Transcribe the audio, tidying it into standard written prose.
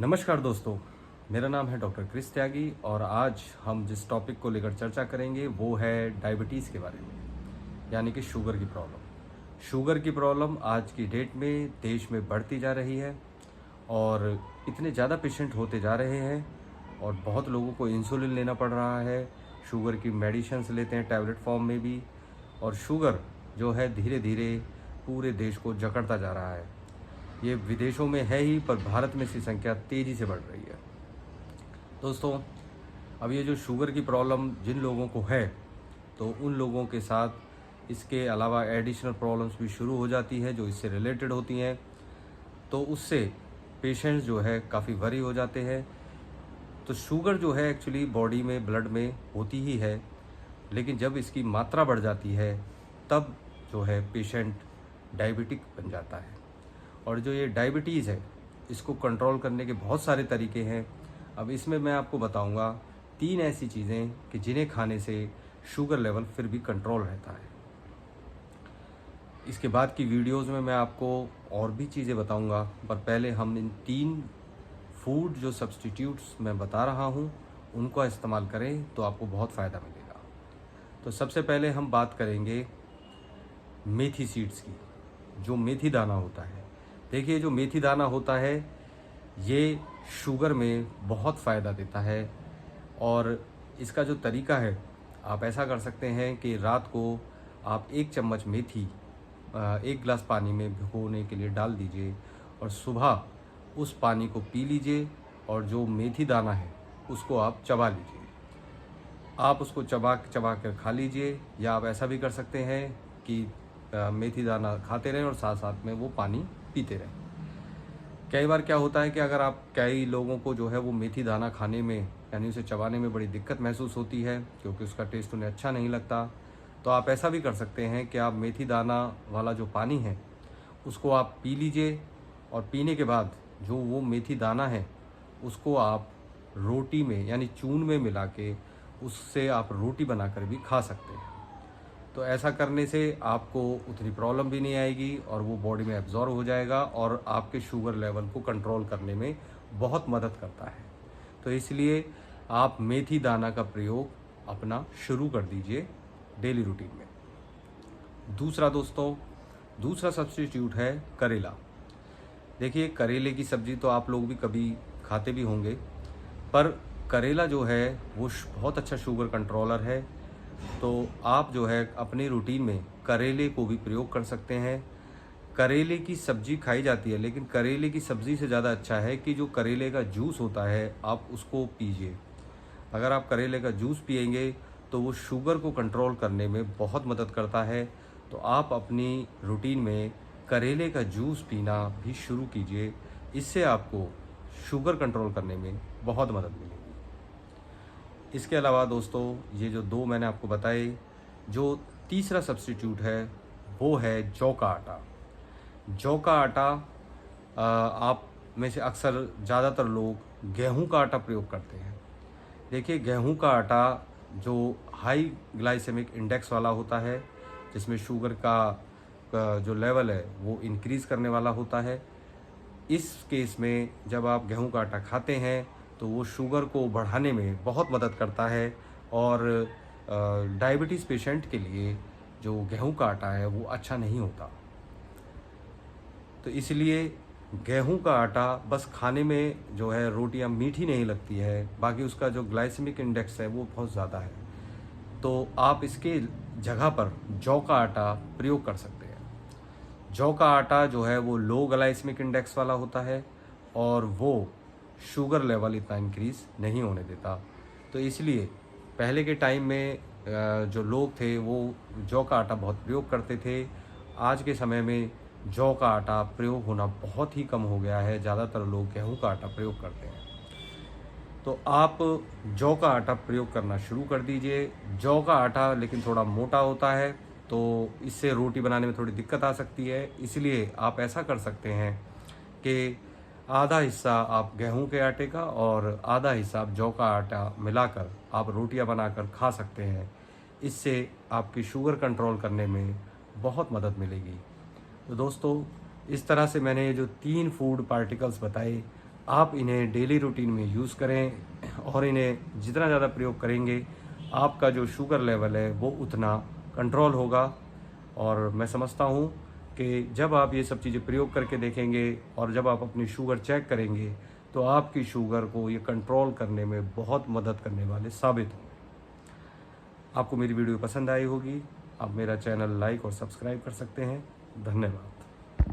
नमस्कार दोस्तों, मेरा नाम है डॉक्टर क्रिस त्यागी और आज हम जिस टॉपिक को लेकर चर्चा करेंगे वो है डायबिटीज़ के बारे में, यानी कि शुगर की प्रॉब्लम। शुगर की प्रॉब्लम आज की डेट में देश में बढ़ती जा रही है और इतने ज़्यादा पेशेंट होते जा रहे हैं और बहुत लोगों को इंसुलिन लेना पड़ रहा है। शुगर की मेडिसिन्स लेते हैं टैबलेट फॉर्म में भी, और शुगर जो है धीरे धीरे पूरे देश को जकड़ता जा रहा है। ये विदेशों में है ही, पर भारत में इसकी संख्या तेज़ी से बढ़ रही है। दोस्तों, अब ये जो शुगर की प्रॉब्लम जिन लोगों को है, तो उन लोगों के साथ इसके अलावा एडिशनल प्रॉब्लम्स भी शुरू हो जाती है जो इससे रिलेटेड होती हैं। तो उससे पेशेंट्स जो है काफ़ी वरी हो जाते हैं। तो शुगर जो है एक्चुअली बॉडी में, ब्लड में होती ही है, लेकिन जब इसकी मात्रा बढ़ जाती है तब जो है पेशेंट डायबिटिक बन जाता है। और जो ये डायबिटीज़ है, इसको कंट्रोल करने के बहुत सारे तरीके हैं। अब इसमें मैं आपको बताऊंगा 3 ऐसी चीज़ें कि जिन्हें खाने से शुगर लेवल फिर भी कंट्रोल रहता है। इसके बाद की वीडियोस में मैं आपको और भी चीज़ें बताऊंगा, पर पहले हम इन 3 फूड जो सब्स्टिट्यूट्स मैं बता रहा हूं उनका इस्तेमाल करें तो आपको बहुत फ़ायदा मिलेगा। तो सबसे पहले हम बात करेंगे मेथी सीड्स की। जो मेथी दाना होता है, देखिए जो मेथी दाना होता है ये शुगर में बहुत फ़ायदा देता है। और इसका जो तरीका है, आप ऐसा कर सकते हैं कि रात को आप 1 चम्मच मेथी 1 गिलास पानी में भिगोने के लिए डाल दीजिए और सुबह उस पानी को पी लीजिए और जो मेथी दाना है उसको आप चबा लीजिए। आप उसको चबा चबा कर खा लीजिए, या आप ऐसा भी कर सकते हैं कि मेथी दाना खाते रहें और साथ साथ में वो पानी पीते रहें। कई बार क्या होता है कि अगर आप, कई लोगों को जो है वो मेथी दाना खाने में यानी उसे चबाने में बड़ी दिक्कत महसूस होती है क्योंकि उसका टेस्ट उन्हें अच्छा नहीं लगता। तो आप ऐसा भी कर सकते हैं कि आप मेथी दाना वाला जो पानी है उसको आप पी लीजिए, और पीने के बाद जो वो मेथी दाना है उसको आप रोटी में यानी चून में मिला के उससे आप रोटी बनाकर भी खा सकते हैं। तो ऐसा करने से आपको उतनी प्रॉब्लम भी नहीं आएगी और वो बॉडी में एब्जॉर्ब हो जाएगा और आपके शुगर लेवल को कंट्रोल करने में बहुत मदद करता है। तो इसलिए आप मेथी दाना का प्रयोग अपना शुरू कर दीजिए डेली रूटीन में। दूसरा दोस्तों, दूसरा सब्स्टिट्यूट है करेला। देखिए करेले की सब्ज़ी तो आप लोग भी कभी खाते भी होंगे, पर करेला जो है वो बहुत अच्छा शुगर कंट्रोलर है। तो आप जो है अपने रूटीन में करेले को भी प्रयोग कर सकते हैं। करेले की सब्ज़ी खाई जाती है, लेकिन करेले की सब्ज़ी से ज़्यादा अच्छा है कि जो करेले का जूस होता है आप उसको पीजिए। अगर आप करेले का जूस पिएंगे तो वो शुगर को कंट्रोल करने में बहुत मदद करता है। तो आप अपनी रूटीन में करेले का जूस पीना भी शुरू कीजिए। इससे आपको शुगर कंट्रोल करने में बहुत मदद मिलेगी। इसके अलावा दोस्तों, ये जो 2 मैंने आपको बताए, जो तीसरा सब्स्टिट्यूट है वो है जौ का आटा। जौ का आटा आप में से अक्सर ज़्यादातर लोग गेहूं का आटा प्रयोग करते हैं। देखिए गेहूं का आटा जो हाई ग्लाइसेमिक इंडेक्स वाला होता है, जिसमें शुगर का जो लेवल है वो इंक्रीज़ करने वाला होता है। इस केस में जब आप गेहूं का आटा खाते हैं तो वो शुगर को बढ़ाने में बहुत मदद करता है। और डायबिटीज़ पेशेंट के लिए जो गेहूं का आटा है वो अच्छा नहीं होता। तो इसलिए गेहूं का आटा बस खाने में जो है रोटियां मीठी नहीं लगती है, बाकी उसका जो ग्लाइसेमिक इंडेक्स है वो बहुत ज़्यादा है। तो आप इसके जगह पर जौ का आटा प्रयोग कर सकते हैं। जौ का आटा जो है वो लो ग्लाइसेमिक इंडेक्स वाला होता है और वो शुगर लेवल इतना इंक्रीज़ नहीं होने देता। तो इसलिए पहले के टाइम में जो लोग थे वो जौ का आटा बहुत प्रयोग करते थे। आज के समय में जौ का आटा प्रयोग होना बहुत ही कम हो गया है, ज़्यादातर लोग गेहूं का आटा प्रयोग करते हैं। तो आप जौ का आटा प्रयोग करना शुरू कर दीजिए। जौ का आटा लेकिन थोड़ा मोटा होता है, तो इससे रोटी बनाने में थोड़ी दिक्कत आ सकती है। इसलिए आप ऐसा कर सकते हैं कि आधा हिस्सा आप गेहूं के आटे का और आधा हिस्सा आप जौ का आटा मिलाकर आप रोटियां बनाकर खा सकते हैं। इससे आपकी शुगर कंट्रोल करने में बहुत मदद मिलेगी। तो दोस्तों, इस तरह से मैंने ये जो 3 फूड पार्टिकल्स बताए आप इन्हें डेली रूटीन में यूज़ करें और इन्हें जितना ज़्यादा प्रयोग करेंगे आपका जो शुगर लेवल है वो उतना कंट्रोल होगा। और मैं समझता हूँ कि जब आप ये सब चीज़ें प्रयोग करके देखेंगे और जब आप अपनी शुगर चेक करेंगे तो आपकी शुगर को ये कंट्रोल करने में बहुत मदद करने वाले साबित होंगे। आपको मेरी वीडियो पसंद आई होगी। आप मेरा चैनल लाइक और सब्सक्राइब कर सकते हैं। धन्यवाद।